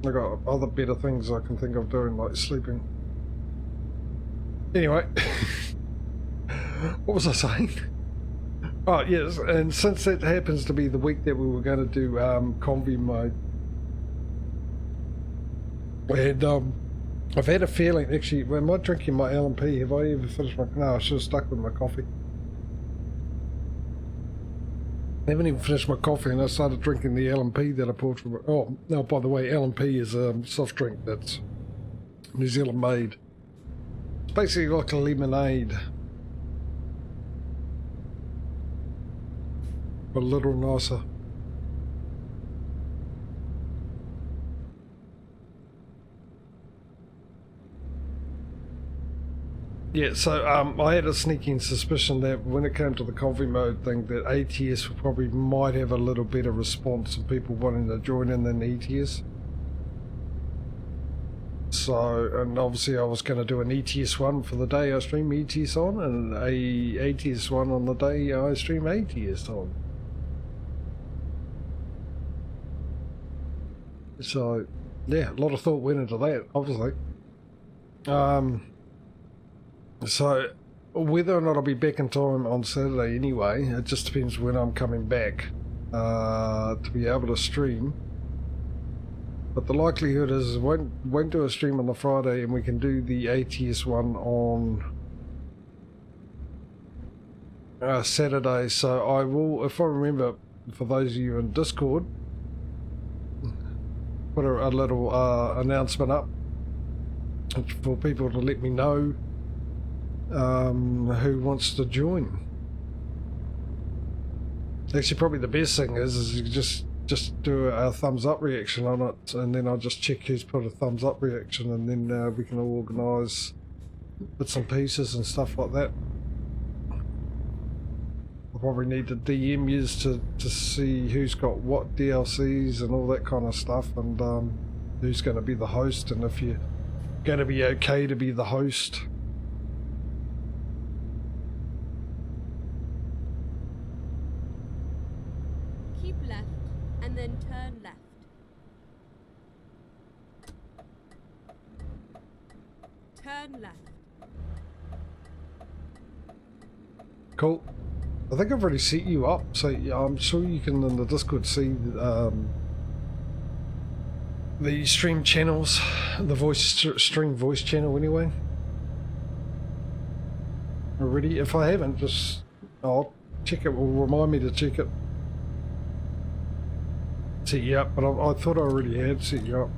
I got other better things I can think of doing, like sleeping. Anyway, what was I saying? Oh yes, and since that happens to be the week that we were going to do convy mode, and I've had a feeling actually. Am I drinking my LMP? Have I ever finished my? No, I should have stuck with my coffee. I haven't even finished my coffee, and I started drinking the LMP that I poured from. Oh no! By the way, LMP is a soft drink that's New Zealand made. It's basically like a lemonade, but a little nicer. Yeah, so I had a sneaking suspicion that when it came to the coffee mode thing, that ATS probably might have a little better response of people wanting to join in than ETS. So, and obviously I was going to do an ETS one for the day I stream ETS on, and a ATS one on the day I stream ATS on. So, yeah, a lot of thought went into that, obviously. So, whether or not I'll be back in time on Saturday anyway, it just depends when I'm coming back to be able to stream. But the likelihood is won't do a stream on the Friday, and we can do the ATS one on Saturday. So I will, if I remember, for those of you in Discord, put a little announcement up for people to let me know who wants to join. Actually, probably the best thing is you just do a thumbs up reaction on it, and then I'll just check who's put a thumbs up reaction, and then we can all organise bits and pieces and stuff like that. I'll probably need to DM yous to see who's got what DLCs and all that kind of stuff, and who's going to be the host, and if you're going to be okay to be the host. Then turn left. Turn left. Cool. I think I've already set you up, so yeah, I'm sure you can in the Discord see the stream channels, the stream voice channel anyway. Already? If I haven't, just I'll check it. Will remind me to check it. Set you up, but I thought I already had set you up.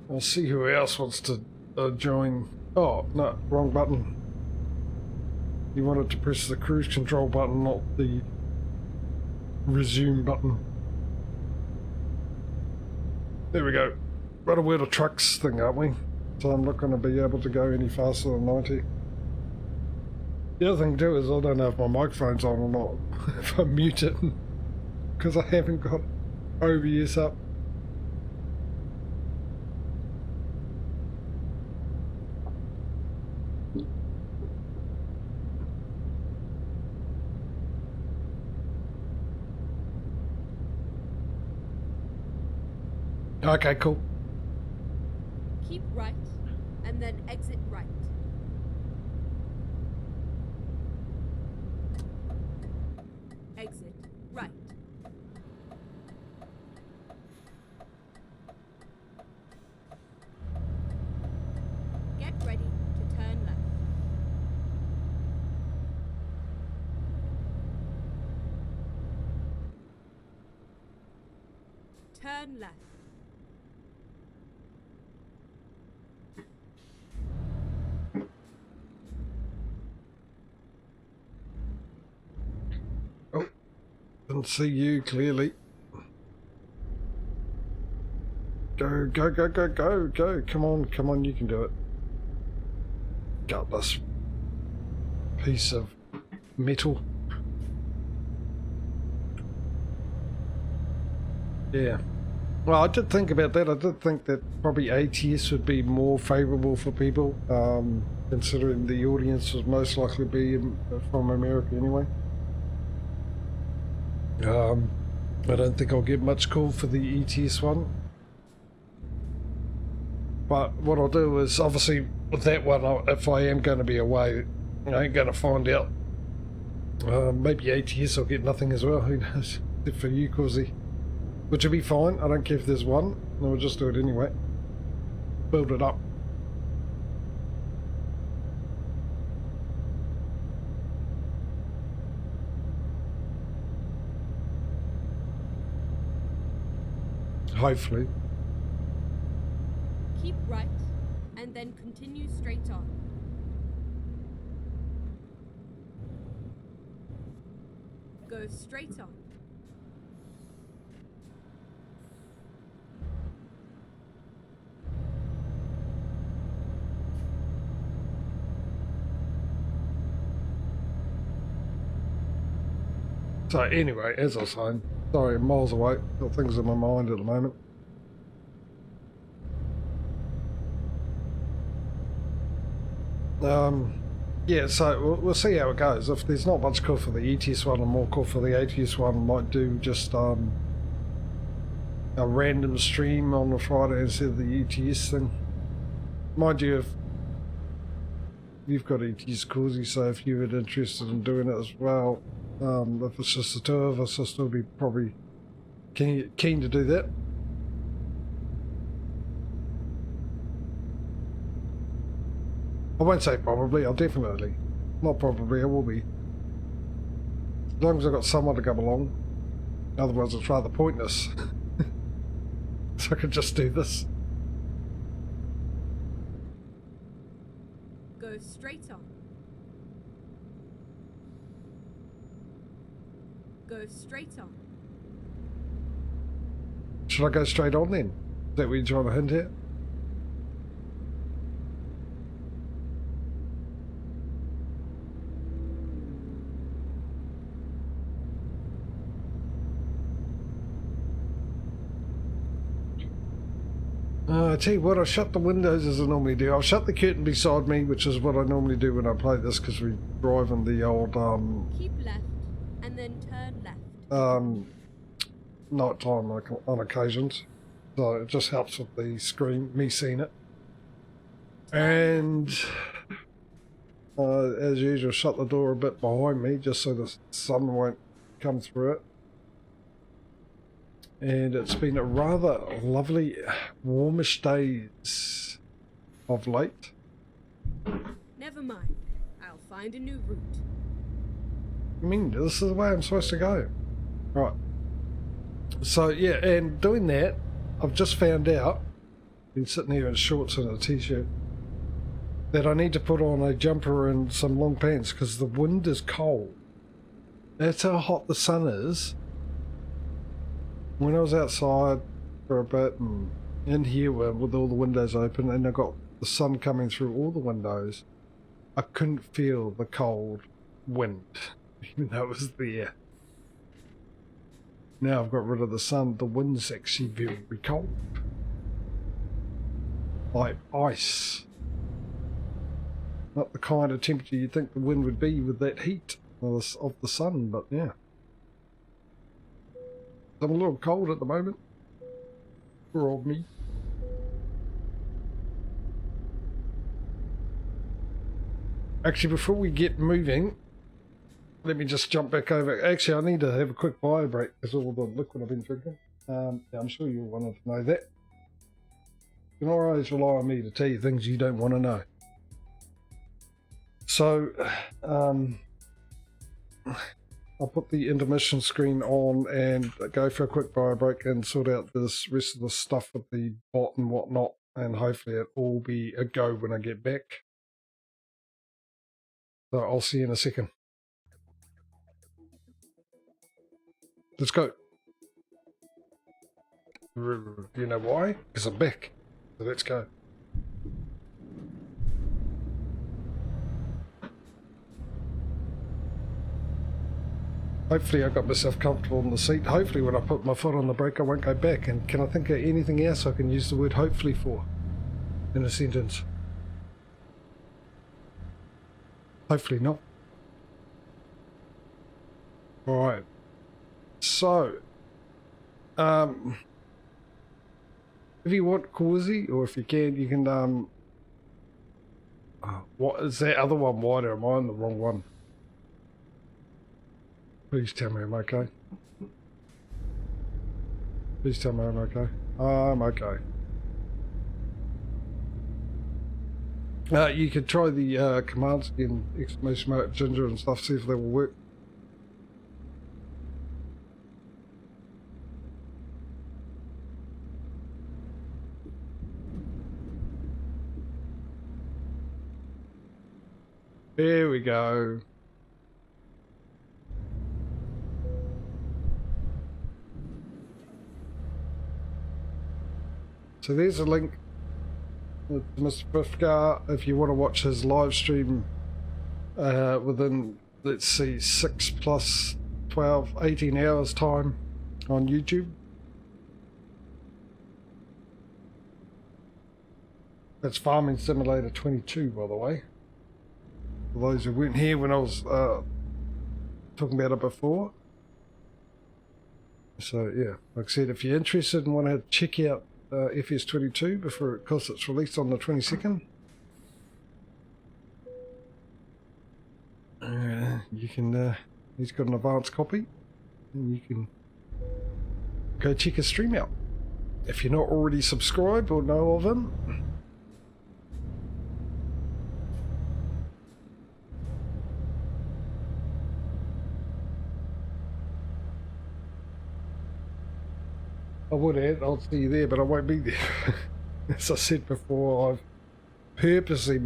I'll see who else wants to join. Oh, no, wrong button. You wanted to press the cruise control button, not the resume button. There we go. Right away to trucks thing, aren't we? So I'm not going to be able to go any faster than 90. The other thing too is I don't know if my microphone's on or not. If I mute it, because I haven't got OBS up. Okay, cool. Keep right, and then exit right. Exit right. Get ready to turn left. Turn left. Didn't see you clearly. Go, go, go, go, go, go. Come on, you can do it. Gutless. piece of metal. Yeah. Well, I did think about that. I did think that probably ATS would be more favourable for people, considering the audience would most likely be from America anyway. I don't think I'll get much call for the ETS one. But what I'll do is, obviously, with that one, if I am going to be away, I ain't going to find out. Maybe ATS will get nothing as well, who knows? Except for you, Causey. Which will be fine. I don't care if there's one. We'll just do it anyway. Build it up. Hopefully. Keep right, and then continue straight on. Go straight on. So anyway, as I was saying, sorry, I'm miles away. Got things in my mind at the moment. Yeah, so we'll see how it goes. If there's not much call for the ETS one and more call for the ATS one, I might do just a random stream on the Friday instead of the ETS thing. Mind you, if you've got ETS Causey, so if you're interested in doing it as well, if it's just the two of us, I'll still be probably keen to do that. I won't say probably, I'll definitely. Not probably, I will be. As long as I've got someone to come along. Otherwise it's rather pointless. So I could just do this. Go straight on. Go straight on. Should I go straight on then? Is that what you're trying to hint at? I tell you what, I shut the windows as I normally do. I'll shut the curtain beside me, which is what I normally do when I play this, because we drive in the old Keep left, and then turn left. night time on occasions. So it just helps with the screen, me seeing it. And as usual, shut the door a bit behind me just so the sun won't come through it. And it's been a rather lovely, warmish days of late. Never mind. I'll find a new route. I mean, this is the way I'm supposed to go. Right. So, yeah, and doing that, I've just found out, been sitting here in shorts and a t-shirt, that I need to put on a jumper and some long pants because the wind is cold. That's how hot the sun is. When I was outside for a bit and in here with all the windows open and I got the sun coming through all the windows, I couldn't feel the cold wind, even though it was there. Now I've got rid of the sun, the wind's actually very cold. Like ice. Not the kind of temperature you'd think the wind would be with that heat of the sun, but yeah. I'm a little cold at the moment. Poor old me. Actually, before we get moving, let me just jump back over. Actually, I need to have a quick bio break because all the liquid I've been drinking. I'm sure you wanted to know that. You can always rely on me to tell you things you don't want to know. So, I'll put the intermission screen on and go for a quick bio break and sort out this rest of the stuff with the bot and whatnot, and hopefully it'll all be a go when I get back. So I'll see you in a second. Let's go. You know why? Because I'm back. So let's go. Hopefully I got myself comfortable in the seat. Hopefully when I put my foot on the brake I won't go back. And can I think of anything else I can use the word hopefully for in a sentence? Hopefully not. Alright. So, if you want Causey, or if you can, you can, what is that other one wider? Am I on the wrong one? Please tell me I'm okay. Please tell me I'm okay. I'm okay. You could try the commands again, exclamation mark ginger and stuff, see if they will work. There we go. So there's a link with Mr. Bifgar if you want to watch his live stream within, let's see, 6 plus 12, 18 hours time on YouTube. That's Farming Simulator 22, by the way. For those who weren't here when I was talking about it before. So yeah, like I said, if you're interested and want to check out FS22 before it, cause it's released on the 22nd, you can, he's got an advanced copy and you can go check his stream out if you're not already subscribed or know of him. I would add, I'll see you there, but I won't be there. As I said before, I've purposely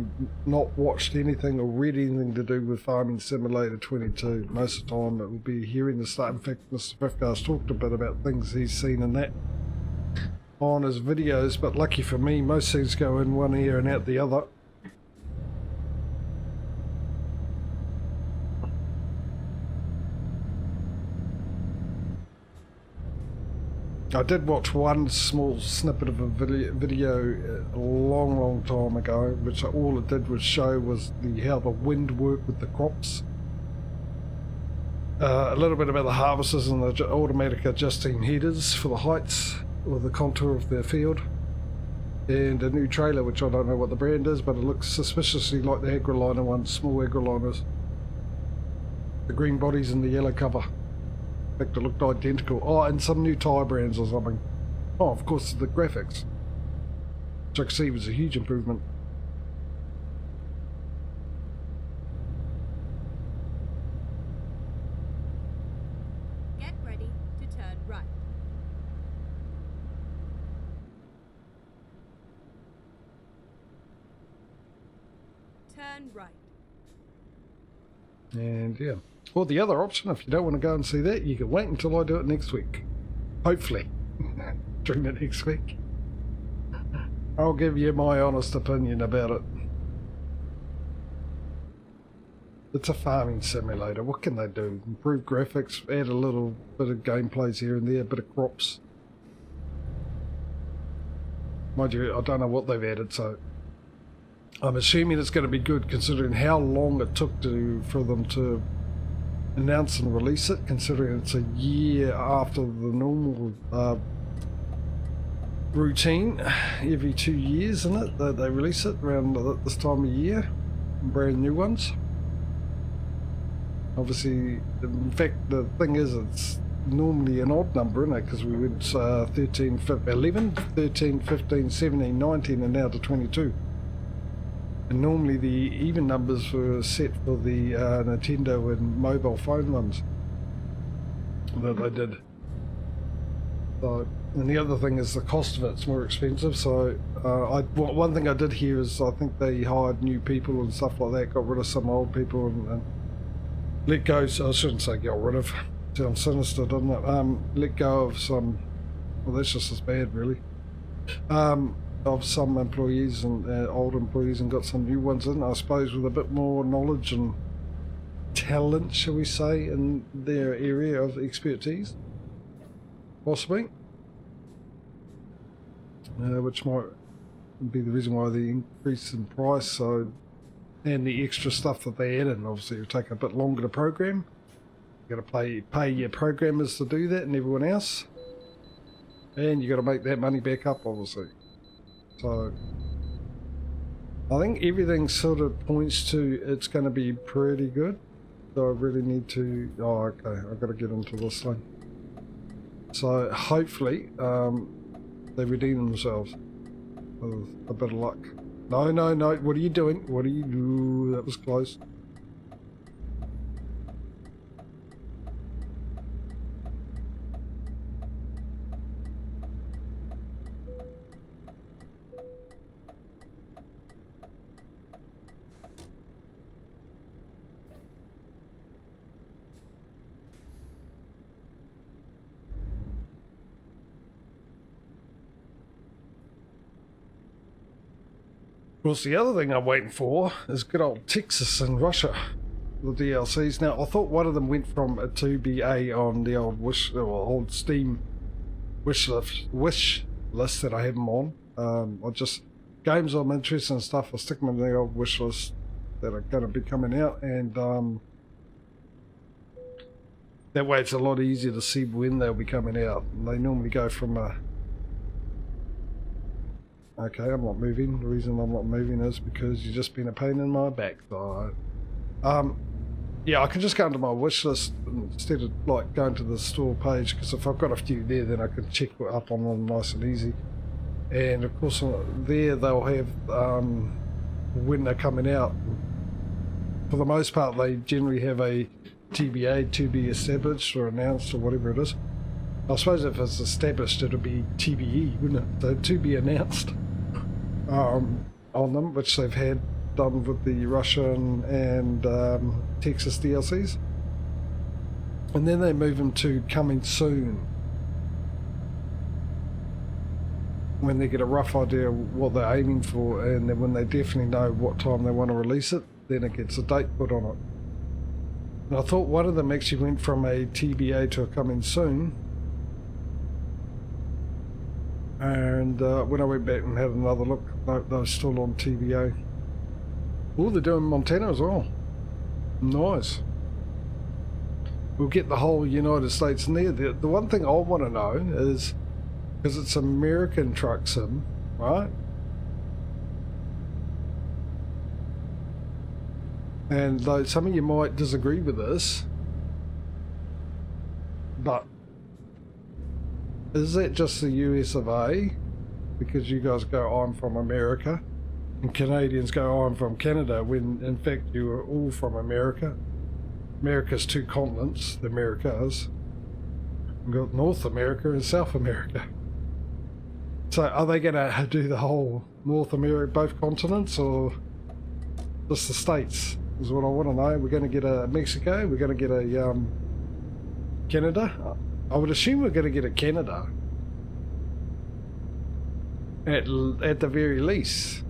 not watched anything or read anything to do with Farming Simulator 22. Most of the time it will be hearing the start. In fact, Mr. Bifgar's talked a bit about things he's seen in that on his videos, but lucky for me, most things go in one ear and out the other. I did watch one small snippet of a video a long time ago, which all it did was show was how the wind worked with the crops. A little bit about the harvesters and the automatic adjusting headers for the heights or the contour of their field. And a new trailer, which I don't know what the brand is, but it looks suspiciously like the Agroliner ones, small Agroliners. The green bodies and the yellow cover. In fact, it looked identical. Oh, and some new tyre brands or something. Oh, of course, the graphics, which I can see was a huge improvement. Get ready to turn right. Turn right. And yeah. Or the other option, if you don't want to go and see that, you can wait until I do it next week. Hopefully. During the next week. I'll give you my honest opinion about it. It's a farming simulator. What can they do? Improve graphics, add a little bit of gameplays here and there, a bit of crops. Mind you, I don't know what they've added, so I'm assuming it's going to be good considering how long it took for them to announce and release it, considering it's a year after the normal routine. Every 2 years, isn't it, that they release it around this time of year, brand new ones. Obviously, in fact, the thing is, it's normally an odd number, isn't it, because we went 13, 11, 13, 15, 17, 19 and now to 22. And normally the even numbers were set for the Nintendo and mobile phone ones that they did. So, and the other thing is the cost of it's more expensive. So one thing I did hear is I think they hired new people and stuff like that, got rid of some old people and let go. So I shouldn't say got rid of. Sounds sinister, doesn't it? Let go of some. Well, that's just as bad, really. Of some employees and old employees and got some new ones in, I suppose, with a bit more knowledge and talent, shall we say, in their area of expertise, possibly, which might be the reason why the increase in price. So, and the extra stuff that they add in, obviously, it'll take a bit longer to program. You got to pay your programmers to do that, and everyone else, and you got to make that money back up, obviously. So, I think everything sort of points to it's going to be pretty good. So I really need to. Oh, okay. I've got to get into this thing. So hopefully, they redeem themselves with a bit of luck. No, no, no. What are you doing? What are you? Ooh, that was close. Of course, the other thing I'm waiting for is good old Texas and Russia, the DLCs. Now, I thought one of them went from a 2BA on the old old Steam wish list that I have them on. I just games I'm interested in stuff. I stick them in the old wish list that are going to be coming out, and that way it's a lot easier to see when they'll be coming out. And they normally go from a. Okay, I'm not moving. The reason I'm not moving is because you've just been a pain in my back. So, yeah, I can just go into my wish list instead of like going to the store page, because if I've got a few there, then I can check up on them nice and easy. And of course, there they'll have when they're coming out. For the most part, they generally have a TBA to be established or announced or whatever it is. I suppose if it's established, it'll be TBE, wouldn't it? So to be announced. On them, which they've had done with the Russian and Texas DLCs, and then they move them to coming soon when they get a rough idea of what they're aiming for, and then when they definitely know what time they want to release it, then it gets a date put on it. And I thought one of them actually went from a TBA to a coming soon. And when I went back and had another look, they were still on TBA. Oh, they're doing Montana as well. Nice. We'll get the whole United States in there. The one thing I want to know is, because it's American truck sim, right? And though some of you might disagree with this, but is that just the US of A? Because you guys go, I'm from America, and Canadians go, I'm from Canada, when in fact you are all from America. America's two continents, the Americas. We've got North America and South America. So are they going to do the whole North America, both continents, or just the States? Is what I want to know. We're going to get a Mexico, we're going to get a Canada. I would assume we're going to get a Canada at the very least,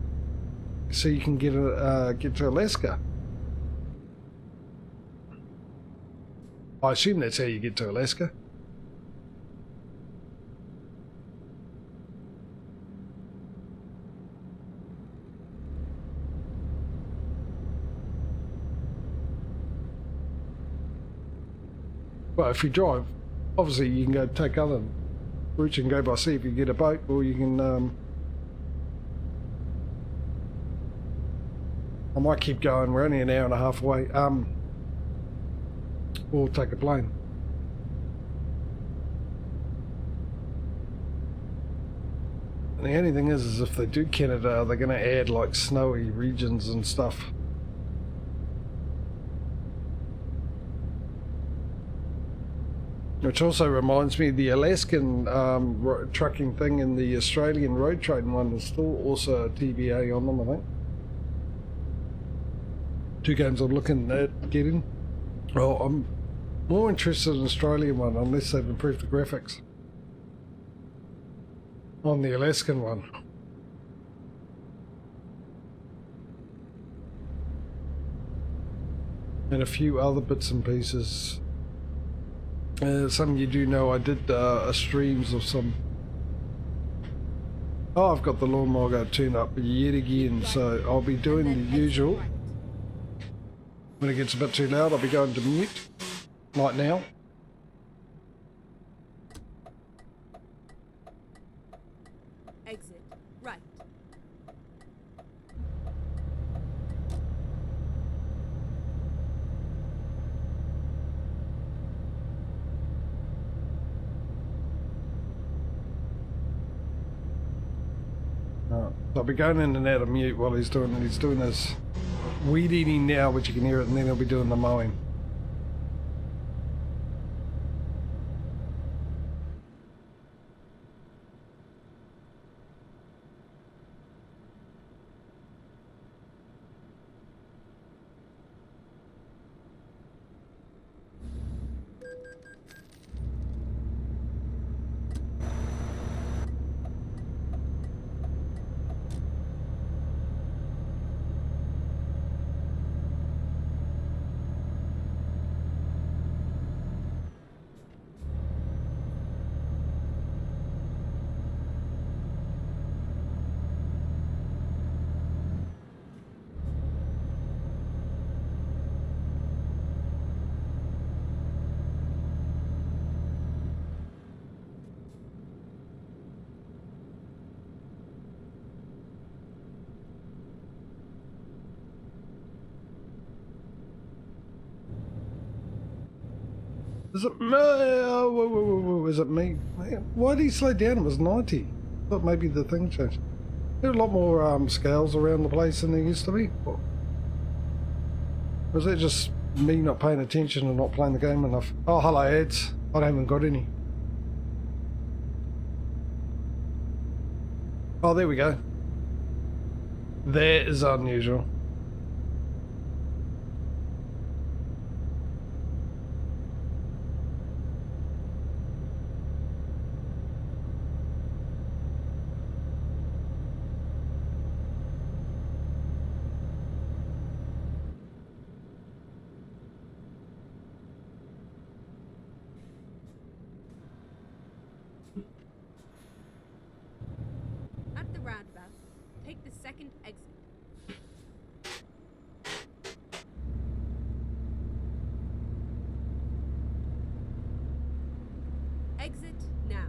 so you can get to Alaska. I assume that's how you get to Alaska. Well, if you drive, obviously you can go take other routes. You can go by sea if you get a boat, or you can I might keep going, we're only an hour and a half away, or take a plane. And the only thing is if they do Canada, they're going to add like snowy regions and stuff. Which also reminds me, the Alaskan trucking thing and the Australian road trading one is still also a TBA on them, I think. Two games I'm looking at getting. Oh, I'm more interested in the Australian one, unless they've improved the graphics on the Alaskan one. and a few other bits and pieces. Some of you do know I did streams of some. Oh, I've got the lawnmower going to turn up yet again, so I'll be doing the usual. When it gets a bit too loud, I'll be going to mute, like now. Exit right. So I'll be going in and out of mute while he's doing his weed eating now, which you can hear it, and then he'll be doing the mowing. Is it me? Oh, whoa, is it me? Why did he slow down? It was 90. I thought maybe the thing changed. There are a lot more scales around the place than there used to be. Or was that just me not paying attention and not playing the game enough? Oh, hello ads. I haven't got any. Oh, there we go. That is unusual. At the roundabout, take the second exit. Exit now.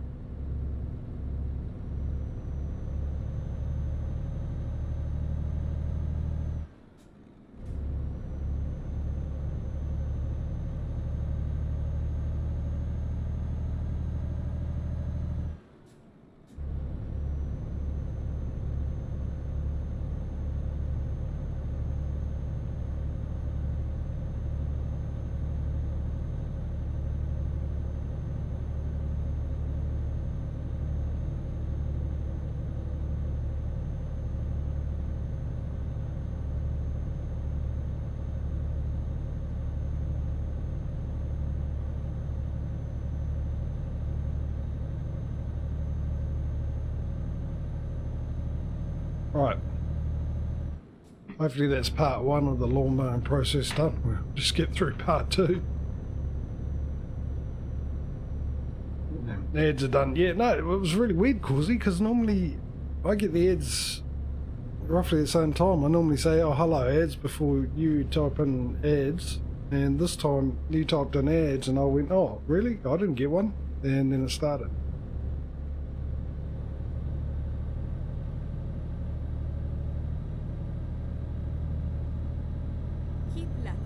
Right. Hopefully that's part one of the lawn mowing process done. We'll just get through part two. The ads are done. Yeah, no, it was really weird, Causey, because normally I get the ads roughly at the same time. I normally say, oh, hello, ads, before you type in ads. And this time you typed in ads and I went, oh, really? I didn't get one. And then it started. Keep left.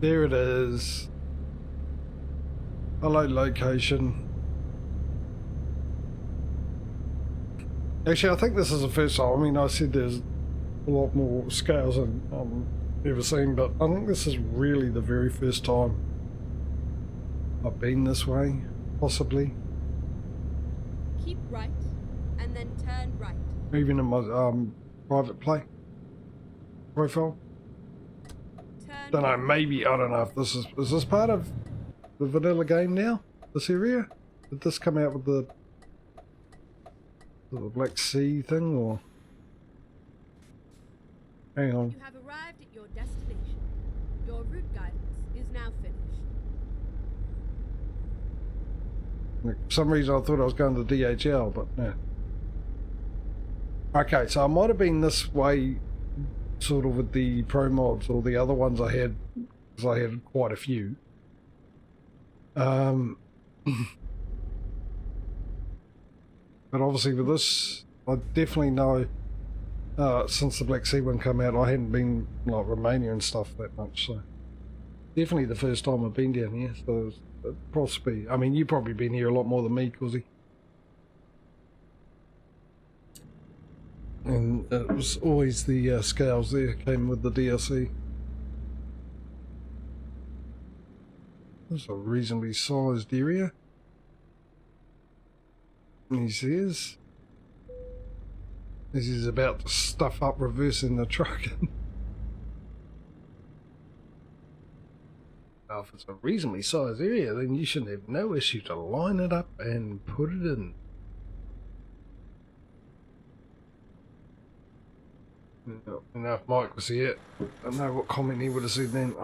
There it is. Hello, location. Actually, I think this is the first time. I mean, I said there's a lot more scales than I've ever seen, but I think this is really the very first time I've been this way, possibly. Keep right, and then turn right. Even in my private play profile. Turn Don't know, right. maybe, I don't know if this is this part of the vanilla game now? This area? Did this come out with the The Black Sea thing, or... Hang on. You have arrived at your destination. Your route guidance is now finished. For some reason I thought I was going to DHL, but no. Okay, so I might have been this way sort of with the pro mods or the other ones I had, because I had quite a few. But obviously with this, I definitely know since the Black Sea one came out, I hadn't been like Romania and stuff that much, so definitely the first time I've been down here. So it'd possibly, I mean, you've probably been here a lot more than me, Cuzzy. And it was always the scales there came with the DLC. It's a reasonably sized area. And he says, this is about to stuff up reversing the truck. Now, if it's a reasonably sized area, then you shouldn't have no issue to line it up and put it in. Now, if Mike was here, I don't know what comment he would have said then.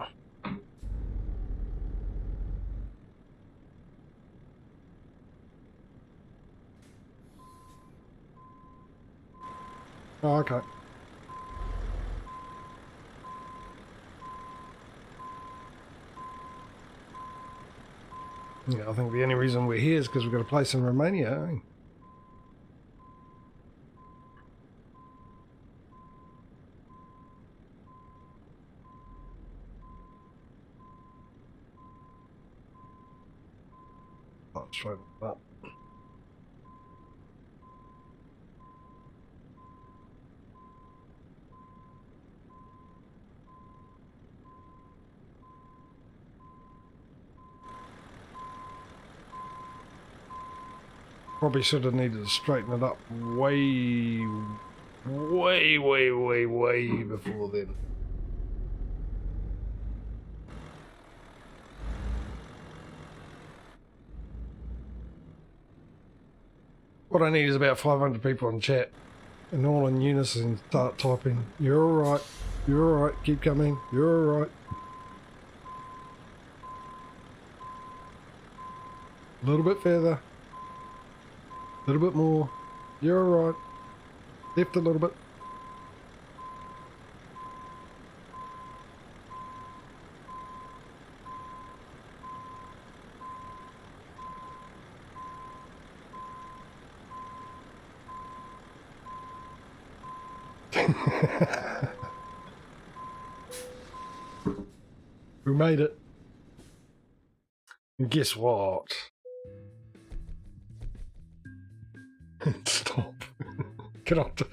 Oh, okay. Yeah, I think the only reason we're here is because we've got a place in Romania, eh? Oh, straighten it up. Probably should have needed to straighten it up way before then. What I need is about 500 people in chat, and all in unison start typing, "You're alright, you're alright, keep coming, you're alright." A little bit further. A little bit more. You're alright. Left a little bit. We made it. And guess what? Stop. Get off to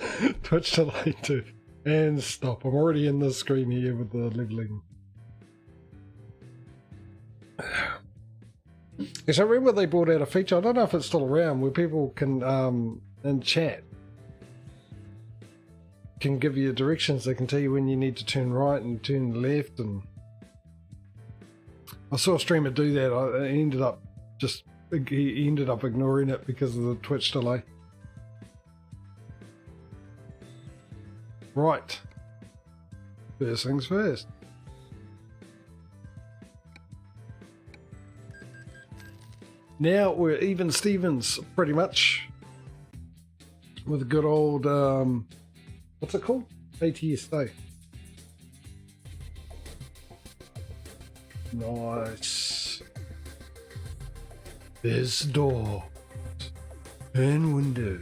Twitch delay too. And stop. I'm already in the screen here with the leveling. Yes, I remember they brought out a feature, I don't know if it's still around, where people can, in chat, can give you directions. They can tell you when you need to turn right and turn left. And I saw a streamer do that. He ended up ignoring it because of the Twitch delay. Right. First things first. Now we're even Stevens, pretty much, with a good old, what's it called? ATS day. Nice. There's door and window.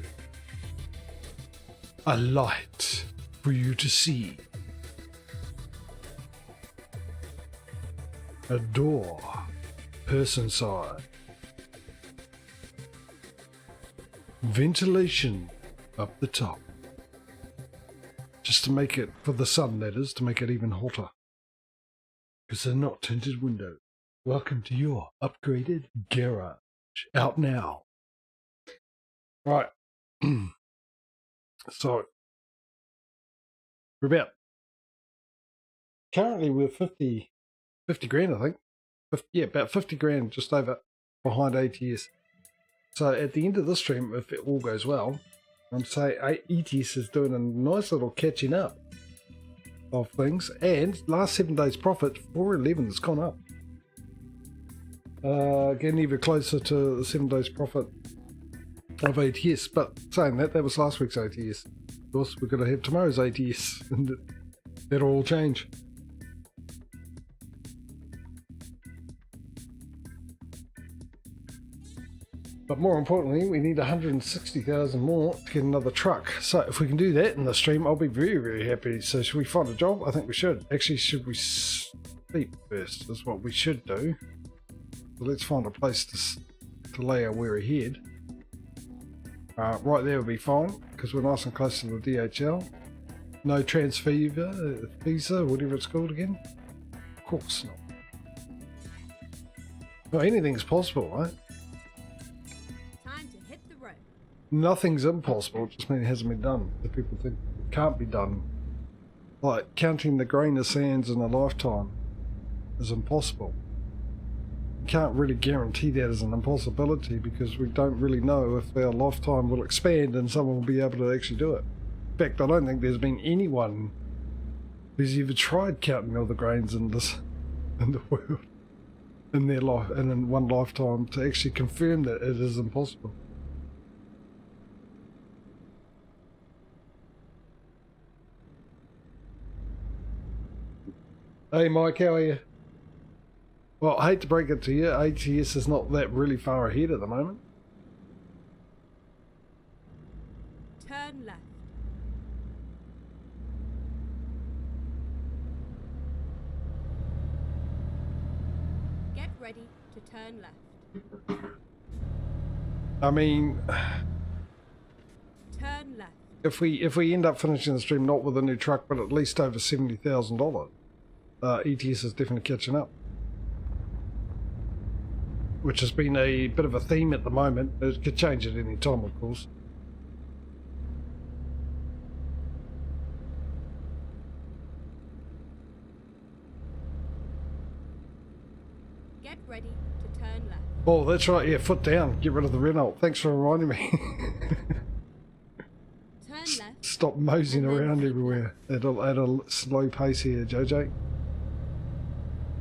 A light for you to see. A door, person side. Ventilation up the top. Just to make it, for the sun that is, to make it even hotter. Because they're not tinted windows. Welcome to your upgraded garage. Out now. Right. So, we're about, currently we're 50 grand, I think. Yeah, about 50 grand, just over, behind ATS. So at the end of this stream, if it all goes well, I'm saying ETS is doing a nice little catching up of things, and last 7 days profit 411 has gone up. Getting even closer to the 7 days profit of ATS, but saying that was last week's ATS. Of course, we're going to have tomorrow's ATS, and that'll all change. But more importantly, we need 160,000 more to get another truck. So if we can do that in the stream, I'll be very, very happy. So should we find a job? I think we should. Actually, should we sleep first? Is what we should do. So let's find a place to lay our weary head. Right there would be fine, because we're nice and close to the DHL. No transfer visa, whatever it's called again. Of course not. Well, anything's possible, right? Nothing's impossible, it just means it hasn't been done. The people think it can't be done. Like counting the grain of sands in a lifetime is impossible. You can't really guarantee that as an impossibility because we don't really know if our lifetime will expand and someone will be able to actually do it. In fact, I don't think there's been anyone who's ever tried counting all the grains in the world in their life and in one lifetime to actually confirm that it is impossible. Hey Mike, how are you? Well, I hate to break it to you, ATS is not that really far ahead at the moment. Turn left. Get ready to turn left. I mean, turn left. If we end up finishing the stream not with a new truck, but at least over $70,000. ETS is definitely catching up, which has been a bit of a theme at the moment. It could change at any time, of course. Get ready to turn left. Oh, that's right. Yeah, foot down. Get rid of the Renault. Thanks for reminding me. Turn left. Stop moseying around everywhere at a slow pace here, JJ.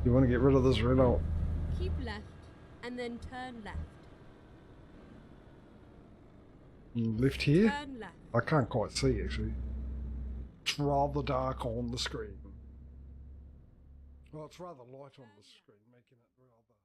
You want to get rid of this Renault. Keep left and then turn left. Left here? Turn left. I can't quite see actually. It's rather dark on the screen. Well, it's rather light on the screen, making it rather